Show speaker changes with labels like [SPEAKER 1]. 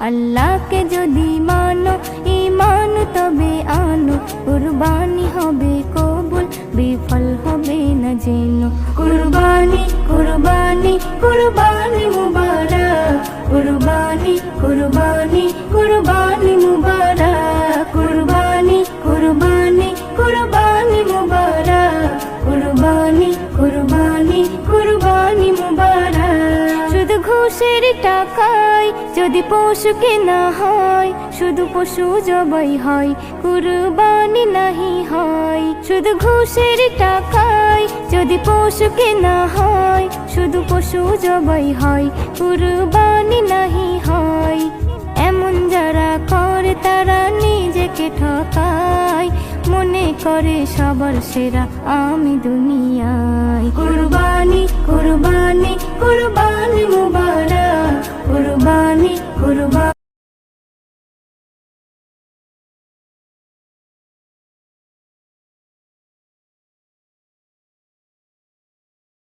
[SPEAKER 1] আল্লাহকে যদি মানো ঈমান তবে আনো, কুরবানি হবে কবুল বিফল হবে না যেন। কুরবানি কুরবানি কুরবানি মুবারক, কুরবানি কুরবানি কুরবানি মুবারক, কুরবানি কুরবানি কুরবানি মুবারক, কুরবানি কুরবানি কুরবানি মুবারক। শুধু ঘুষের টাকায় যদি পশু কেনা হয়, শুধু পশু জবাই হয়, কুরবানি নাহি হয়। শুধু ঘুষের টাকায় যদি পশু কেনা হয়, শুধু পশু জবাই হয়, কুরবানি নাহি হয়। এমন যারা করে তারা নিজেকে ঠকায়, মনে করে সবার সেরা আমি দুনিয়ায়। কুরবানি কুরবানি কুরবানি মুবারক, কুরবানি কুরবানি